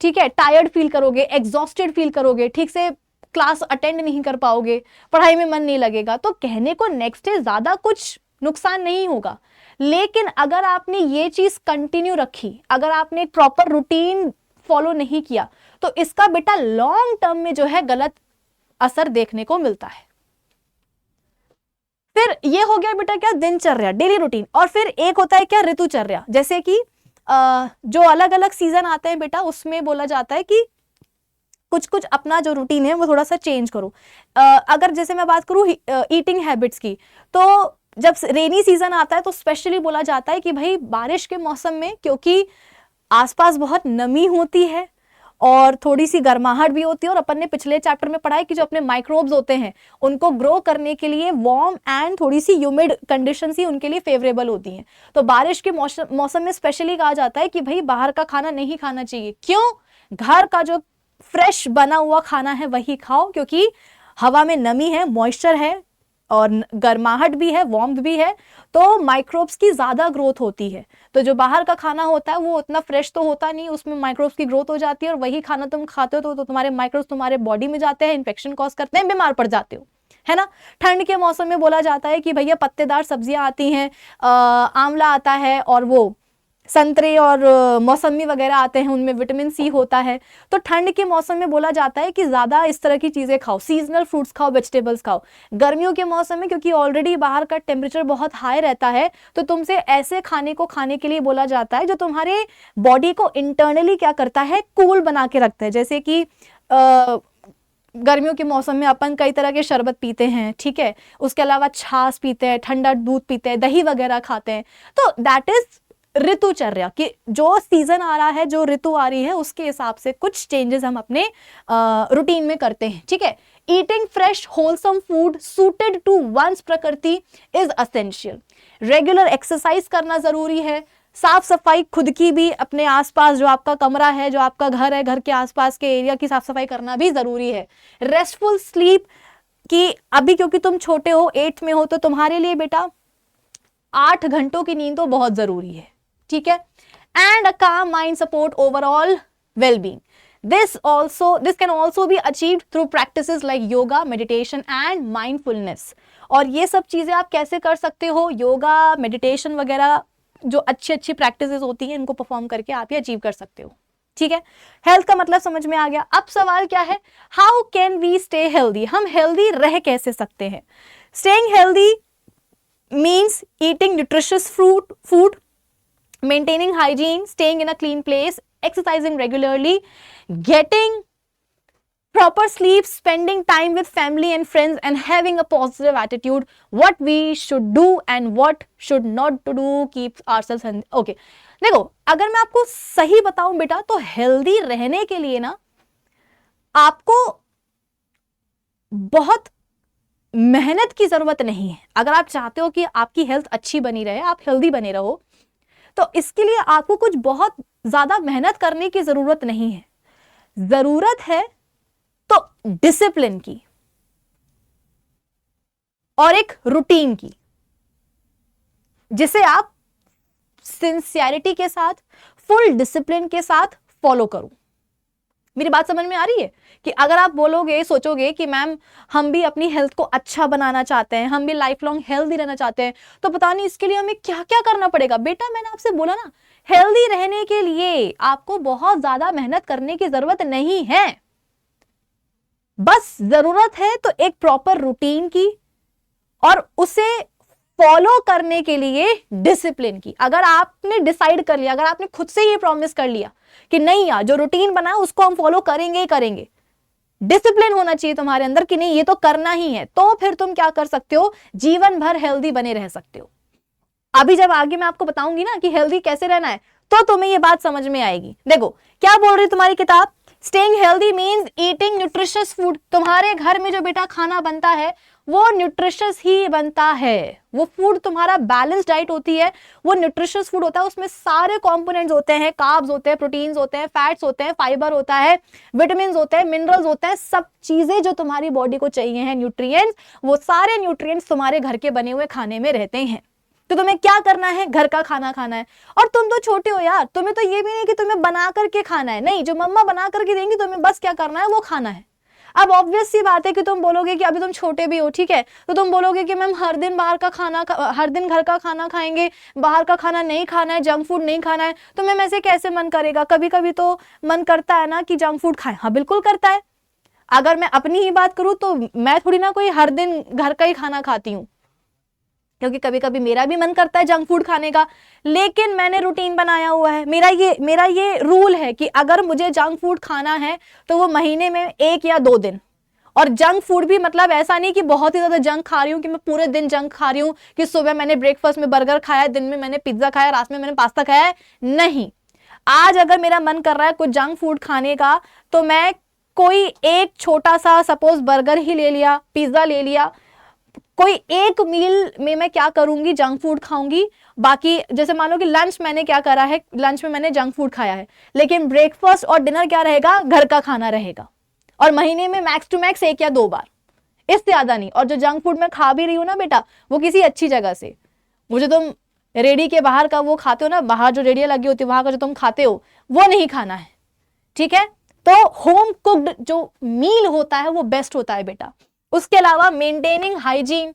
ठीक है, टायर्ड फील करोगे, एग्जॉस्टेड फील करोगे, ठीक से क्लास अटेंड नहीं कर पाओगे, पढ़ाई में मन नहीं लगेगा। तो कहने को नेक्स्ट डे ज्यादा कुछ नुकसान नहीं होगा, लेकिन अगर आपने ये चीज कंटिन्यू रखी, अगर आपने एक प्रॉपर रूटीन फॉलो नहीं किया, तो इसका बेटा लॉन्ग टर्म में जो है गलत असर देखने को मिलता है। फिर ये हो गया बेटा क्या, दिनचर्या, डेली रूटीन। और फिर एक होता है क्या, ऋतुचर्या। जैसे कि जो अलग अलग सीजन आते हैं बेटा, उसमें बोला जाता है कि कुछ कुछ अपना जो रूटीन है वो थोड़ा सा चेंज करो। अगर जैसे मैं बात करूं ईटिंग हैबिट्स की, तो जब रेनी सीजन आता है तो स्पेशली बोला जाता है कि भाई बारिश के मौसम में, क्योंकि आसपास बहुत नमी होती है और थोड़ी सी गर्माहट भी होती है, और अपन ने पिछले चैप्टर में पढ़ा है कि जो अपने माइक्रोब्स होते हैं उनको ग्रो करने के लिए वार्म एंड थोड़ी सी ह्यूमिड कंडीशंस ही उनके लिए फेवरेबल होती हैं। तो बारिश के मौसम में स्पेशली कहा जाता है कि भाई बाहर का खाना नहीं खाना चाहिए। क्यों? घर का जो फ्रेश बना हुआ खाना है वही खाओ, क्योंकि हवा में नमी है, मॉइस्चर है और गर्माहट भी है, वार्मथ भी है, तो माइक्रोब्स की ज़्यादा ग्रोथ होती है। तो जो बाहर का खाना होता है वो उतना फ्रेश तो होता नहीं, उसमें माइक्रोब्स की ग्रोथ हो जाती है और वही खाना तुम खाते हो तो तुम्हारे माइक्रोब्स तुम्हारे बॉडी में जाते हैं, इन्फेक्शन कॉज करते हैं, बीमार पड़ जाते हो, है ना। ठंड के मौसम में बोला जाता है कि भैया पत्तेदार सब्जियां आती हैं, आंवला आता है और वो संतरे और मौसमी वगैरह आते हैं, उनमें विटामिन सी होता है। तो ठंड के मौसम में बोला जाता है कि ज़्यादा इस तरह की चीज़ें खाओ, सीजनल फ्रूट्स खाओ, वेजिटेबल्स खाओ। गर्मियों के मौसम में क्योंकि ऑलरेडी बाहर का टेम्परेचर बहुत हाई रहता है, तो तुमसे ऐसे खाने को खाने के लिए बोला जाता है जो तुम्हारे बॉडी को इंटरनली क्या करता है, कूल बना के रखता है। जैसे कि गर्मियों के मौसम में अपन कई तरह के शरबत पीते हैं, ठीक है, उसके अलावा छाछ पीते हैं, ठंडा दूध पीते हैं, दही वगैरह खाते हैं। तो दैट इज ऋतुचर्या, कि जो सीजन आ रहा है, जो ऋतु आ रही है, उसके हिसाब से कुछ चेंजेस हम अपने रूटीन में करते हैं, ठीक है। Eating fresh wholesome food suited to one's प्रकृति इज असेंशियल। रेगुलर एक्सरसाइज करना जरूरी है। साफ सफाई खुद की भी, अपने आसपास जो आपका कमरा है, जो आपका घर है, घर के आसपास के एरिया की साफ सफाई करना भी जरूरी है। रेस्टफुल स्लीप, कि अभी क्योंकि तुम छोटे हो, 8th में हो, तो तुम्हारे लिए बेटा 8 घंटों की नींद तो बहुत जरूरी है, ठीक है। एंड अ काम mind support overall wellbeing. This can also be achieved through practices like yoga, meditation and mindfulness. और ये सब चीजें आप कैसे कर सकते हो, योगा, मेडिटेशन वगैरह जो अच्छी अच्छी प्रैक्टिसेस होती हैं, इनको परफॉर्म करके आप ये अचीव कर सकते हो, ठीक है। हेल्थ का मतलब समझ में आ गया। अब सवाल क्या है, how can we stay healthy, हम हेल्दी रह कैसे सकते हैं। Staying healthy means eating nutritious food, maintaining hygiene, staying in a clean place, exercising regularly, getting proper sleep, spending time with family and friends, and having a positive attitude. What we should do and what should not to do keeps ourselves healthy. Okay, देखो, अगर मैं आपको सही बताऊं बेटा, तो healthy रहने के लिए ना आपको बहुत मेहनत की जरूरत नहीं है। अगर आप चाहते हो कि आपकी हेल्थ अच्छी बनी रहे, आप हेल्दी बने रहो, तो इसके लिए आपको कुछ बहुत ज्यादा मेहनत करने की जरूरत नहीं है। जरूरत है तो डिसिप्लिन की और एक रूटीन की, जिसे आप सिंसियरिटी के साथ, फुल डिसिप्लिन के साथ फॉलो करो। मेरी बात समझ में आ रही है कि अगर आप बोलोगे, सोचोगे कि मैम हम भी अपनी हेल्थ को अच्छा बनाना चाहते हैं, हम भी लाइफ लॉन्ग हेल्दी रहना चाहते हैं, तो पता नहीं इसके लिए हमें क्या क्या करना पड़ेगा। बेटा मैंने आपसे बोला ना, हेल्दी रहने के लिए आपको बहुत ज्यादा मेहनत करने की जरूरत नहीं है। बस जरूरत है तो एक प्रॉपर रूटीन की और उसे फॉलो करने के लिए डिसिप्लिन की। अगर आपने डिसाइड कर लिया, अगर आपने खुद से ये प्रॉमिस कर लिया कि नहीं यार, जो रूटीन बना उसको हम फॉलो करेंगे ही करेंगे, डिसिप्लिन होना चाहिए तुम्हारे अंदर कि नहीं ये तो करना ही है, तो फिर तुम क्या कर सकते हो, जीवन भर हेल्दी बने रह सकते हो। अभी जब आगे मैं आपको बताऊंगी ना कि हेल्दी कैसे रहना है, तो तुम्हें ये बात समझ में आएगी। देखो क्या बोल रही तुम्हारी किताब, staying healthy means eating nutritious food. तुम्हारे घर में जो बेटा खाना बनता है वो न्यूट्रिशियस ही बनता है। वो फूड तुम्हारा बैलेंस डाइट होती है, वो न्यूट्रिशियस फूड होता है। उसमें सारे कंपोनेंट्स होते हैं, कार्ब्स होते हैं, प्रोटीन्स होते हैं, फैट्स होते हैं, फाइबर होता है, विटामिन्स होते हैं, मिनरल्स होते हैं। सब चीजें जो तुम्हारी बॉडी को चाहिए हैं, न्यूट्रिएंट्स, वो सारे न्यूट्रिएंट्स तुम्हारे घर के बने हुए खाने में रहते हैं। तो तुम्हें क्या करना है, घर का खाना खाना है। और तुम तो छोटे हो यार, तुम्हें तो ये भी नहीं कि तुम्हें बना करके खाना है, नहीं, जो मम्मा बना करके देंगी तुम्हें बस क्या करना है, वो खाना है। अब ऑब्वियस सी बात है कि तुम बोलोगे कि अभी तुम छोटे भी हो, ठीक है, तो तुम बोलोगे कि मैम हर दिन बाहर का खाना, हर दिन घर का खाना खाएंगे, बाहर का खाना नहीं खाना है, जंक फूड नहीं खाना है, तो मैम ऐसे कैसे मन करेगा। कभी कभी तो मन करता है ना कि जंक फूड खाएं। हाँ बिल्कुल करता है। अगर मैं अपनी ही बात करूं तो मैं थोड़ी ना कोई हर दिन घर का ही खाना खाती हूँ, क्योंकि कभी कभी मेरा भी मन करता है जंक फूड खाने का, लेकिन मैंने रूटीन बनाया हुआ है। मेरा ये रूल है कि अगर मुझे जंक फूड खाना है तो वो महीने में 1 या 2 दिन। और जंक फूड भी मतलब ऐसा नहीं कि बहुत ही ज्यादा जंक खा रही हूँ, कि मैं पूरे दिन जंक खा रही हूँ, कि सुबह मैंने ब्रेकफास्ट में बर्गर खाया, दिन में मैंने पिज्जा खाया, रात में मैंने पास्ता खाया है। नहीं, आज अगर मेरा मन कर रहा है कुछ जंक फूड खाने का, तो मैं कोई एक छोटा सा सपोज बर्गर ही ले लिया, पिज्जा ले लिया, कोई एक मील में मैं क्या करूंगी, जंक फूड खाऊंगी। बाकी जैसे मान लो कि लंच मैंने क्या करा है, लंच में मैंने जंक फूड खाया है, लेकिन ब्रेकफास्ट और डिनर क्या रहेगा, घर का खाना रहेगा। और महीने में मैक्स टू मैक्स 1 या 2 बार, इससे ज्यादा नहीं। और जो जंक फूड मैं खा भी रही हूँ ना बेटा, वो किसी अच्छी जगह से, मुझे तुम रेडी के बाहर का वो खाते हो ना, बाहर जो रेडियां लगी होती है वहां का जो तुम खाते हो वो नहीं खाना है, ठीक है। तो होम कुक्ड जो मील होता है वो बेस्ट होता है बेटा। उसके अलावा मेंटेनिंग हाइजीन,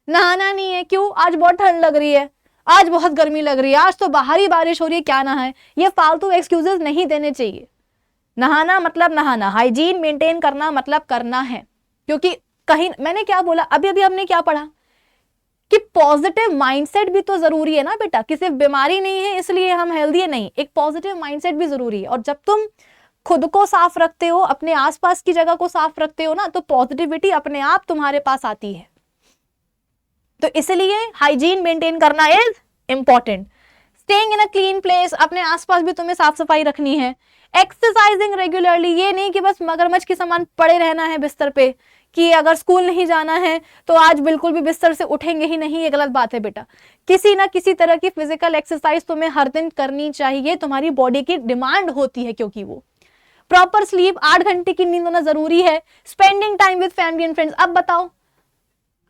नहाना नहीं है, क्यों, आज बहुत ठंड लग रही है, आज बहुत गर्मी लग रही है, आज तो बाहर ही बारिश हो रही है, क्या नहाए, ये फालतू एक्सक्यूजेस नहीं देने चाहिए। नहाना मतलब नहाना, हाइजीन मेंटेन करना मतलब करना है। क्योंकि कहीं मैंने क्या बोला, अभी अभी हमने क्या पढ़ा कि पॉजिटिव माइंडसेट भी तो जरूरी है ना बेटा, कि सिर्फ बीमारी नहीं है इसलिए हम हेल्दी है, नहीं, एक पॉजिटिव माइंडसेट भी जरूरी है। और जब तुम खुद को साफ रखते हो, अपने आसपास की जगह को साफ रखते हो ना, तो पॉजिटिविटी अपने आप तुम्हारे पास आती है। तो इसलिए हाइजीन मेंटेन करना is important. Staying in a clean place, अपने आसपास भी तुम्हें साफ सफाई रखनी है। एक्सरसाइजिंग रेगुलरली, ये नहीं कि बस मगरमच्छ के समान पड़े रहना है बिस्तर पे, कि अगर स्कूल नहीं जाना है तो आज बिल्कुल भी बिस्तर से उठेंगे ही नहीं, ये गलत बात है बेटा। किसी ना किसी तरह की फिजिकल एक्सरसाइज तुम्हें हर दिन करनी चाहिए, तुम्हारी बॉडी की डिमांड होती है, क्योंकि वो प्रॉपर स्लीप, 8 घंटे की नींद होना जरूरी है। Spending time with family and friends, अब बताओ,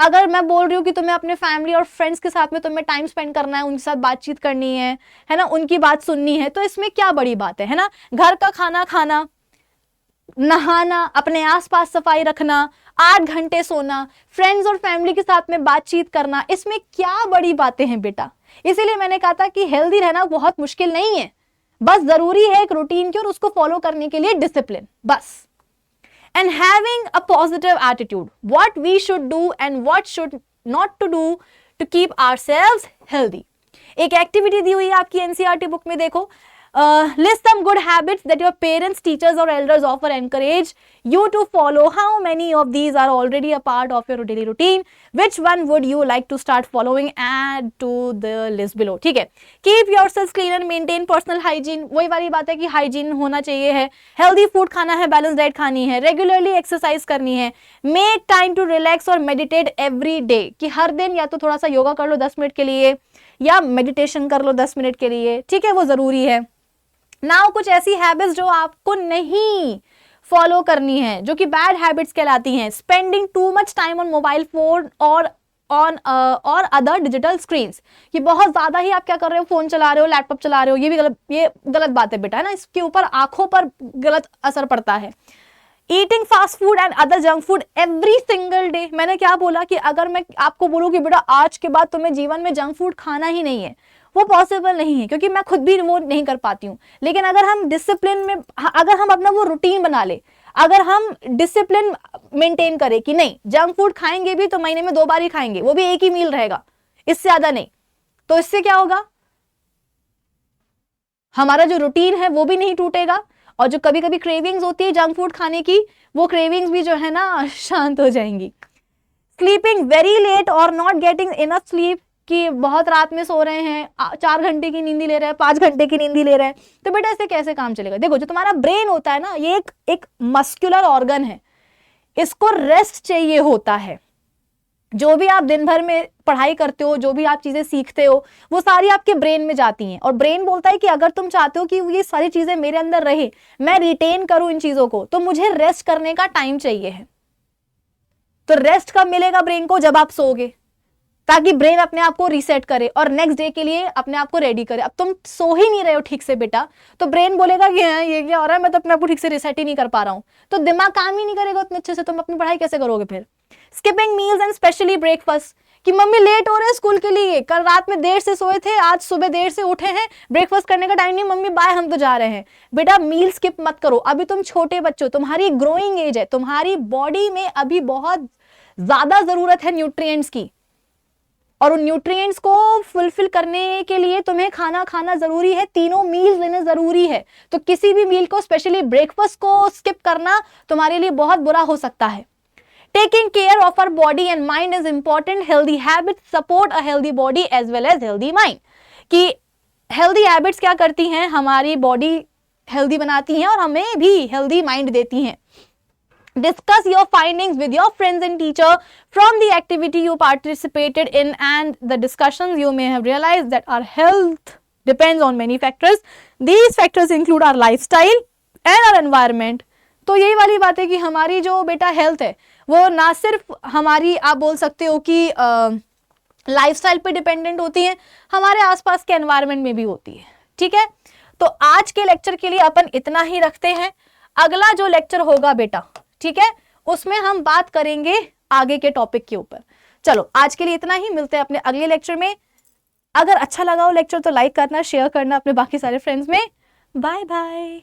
अगर मैं बोल रही हूँ कि तुम्हें अपने फैमिली और फ्रेंड्स के साथ में तुम्हें टाइम स्पेंड करना है, उनके साथ बातचीत करनी है ना, उनकी बात सुननी है, तो इसमें क्या बड़ी बात है ना। घर का खाना खाना, नहाना, अपने आसपास सफाई रखना, 8 घंटे सोना, फ्रेंड्स और फैमिली के साथ में बातचीत करना, इसमें क्या बड़ी बातें हैं बेटा। इसीलिए मैंने कहा था कि हेल्दी रहना बहुत मुश्किल नहीं है, बस जरूरी है एक रूटीन की और उसको फॉलो करने के लिए डिसिप्लिन, बस। And having a positive attitude, what we should do and what should not to do to keep ourselves healthy. एक एक्टिविटी दी हुई है आपकी एनसीईआरटी बुक में, देखो, list some good habits that your parents, teachers or elders often encourage you to follow. How many of these are already a part of your daily routine? Which one would you like to start following? Add to the list below. ठीक है, keep yourself clean and maintain personal hygiene. वही वाली बात है कि hygiene होना चाहिए है, हेल्दी फूड खाना है, बैलेंस डाइट खानी है, रेगुलरली एक्सरसाइज करनी है, मेक टाइम टू रिलैक्स और मेडिटेट एवरी डे, कि हर दिन या तो थोड़ा सा योगा कर लो 10 मिनट के लिए या मेडिटेशन कर लो 10 मिनट के लिए, ठीक है, वो जरूरी है। नाउ कुछ ऐसी हैबिट्स जो आपको नहीं फॉलो करनी है, जो कि बैड हैबिट्स कहलाती हैं। Spending too much time on mobile phone और ऑन और अदर डिजिटल स्क्रीन्स, कि बहुत ज्यादा ही आप क्या कर रहे हो, फोन चला रहे हो, लैपटॉप चला रहे हो, ये गलत बात है बेटा, है ना, इसके ऊपर आंखों पर गलत असर पड़ता है। Eating fast food and other junk food every single day, मैंने क्या बोला कि अगर मैं आपको बोलूं कि बेटा आज के बाद तुम्हें जीवन में जंक फूड खाना ही नहीं है, वो पॉसिबल नहीं है, क्योंकि मैं खुद भी वो नहीं कर पाती हूँ। लेकिन अगर हम डिसिप्लिन में, अगर हम अपना वो रूटीन बना ले, अगर हम डिसिप्लिन मेंटेन करें कि नहीं जंक फूड खाएंगे भी तो महीने में 2 बार ही खाएंगे, वो भी एक ही मील रहेगा, इससे ज्यादा नहीं, तो इससे क्या होगा, हमारा जो रूटीन है वो भी नहीं टूटेगा, और जो कभी कभी क्रेविंग्स होती है जंक फूड खाने की, वो क्रेविंग्स भी जो है ना शांत हो जाएंगी। स्लीपिंग वेरी लेट और नॉट गेटिंग इनफ स्लीप, कि बहुत रात में सो रहे हैं, 4 घंटे की नींद ले रहे हैं, 5 घंटे की नींद ले रहे हैं, तो बेटा इससे कैसे काम चलेगा। देखो, जो तुम्हारा ब्रेन होता है ना, ये एक मस्कुलर ऑर्गन है, इसको रेस्ट चाहिए होता है। जो भी आप दिन भर में पढ़ाई करते हो, जो भी आप चीजें सीखते हो, वो सारी आपके ब्रेन में जाती हैं, और ब्रेन बोलता है कि अगर तुम चाहते हो कि ये सारी चीजें मेरे अंदर रहे, मैं रिटेन करूं इन चीजों को, तो मुझे रेस्ट करने का टाइम चाहिए है। तो रेस्ट कब मिलेगा ब्रेन को, जब आप सोओगे, ताकि ब्रेन अपने आप को रीसेट करे और नेक्स्ट डे के लिए अपने आप को रेडी करे। अब तुम सो ही नहीं रहे हो ठीक से बेटा, तो ब्रेन बोलेगा कि ये क्या हो रहा है, मैं तो अपने आप को ठीक से रीसेट ही नहीं कर पा रहा हूं, तो दिमाग काम ही नहीं करेगा उतने अच्छे से, तुम अपनी पढ़ाई कैसे करोगे फिर। Skipping meals and specially breakfast, कि मम्मी लेट हो रहे हैं स्कूल के लिए, कल रात में देर से सोए थे, आज सुबह देर से उठे हैं, ब्रेकफास्ट करने का टाइम नहीं, मम्मी बाय हम तो जा रहे हैं। बेटा मील स्किप मत करो, अभी तुम छोटे बच्चों, तुम्हारी ग्रोइंग एज है, तुम्हारी बॉडी में अभी बहुत ज्यादा जरूरत है न्यूट्रिएंट्स की, और उन न्यूट्रिएंट्स को फुलफिल करने के लिए तुम्हें खाना खाना जरूरी है, तीनों मील्स लेने जरूरी है। तो किसी भी मील को, स्पेशली ब्रेकफास्ट को स्किप करना तुम्हारे लिए बहुत बुरा हो सकता है। Taking care of our body and mind is important, healthy habits support a healthy body as well as healthy mind, कि हेल्दी हैबिट्स क्या करती हैं, हमारी बॉडी हेल्दी बनाती हैं और हमें भी हेल्दी माइंड देती हैं। Discuss your findings with your friends and teacher from the activity you participated in, and the discussions you may have realized that our health depends on many factors. These factors include our lifestyle and our environment. तो यही वाली बात है कि हमारी जो बेटा health है वो ना सिर्फ हमारी आप बोल सकते हो कि लाइफस्टाइल पे डिपेंडेंट होती है, हमारे आसपास के एनवायरनमेंट में भी होती है। ठीक है, तो आज के लेक्चर के लिए अपन इतना ही रखते हैं। अगला जो लेक्चर होगा बेटा, ठीक है, उसमें हम बात करेंगे आगे के टॉपिक के ऊपर। चलो आज के लिए इतना ही, मिलते हैं अपने अगले लेक्चर में। अगर अच्छा लगा हो लेक्चर तो लाइक करना, शेयर करना अपने बाकी सारे फ्रेंड्स में। Bye bye.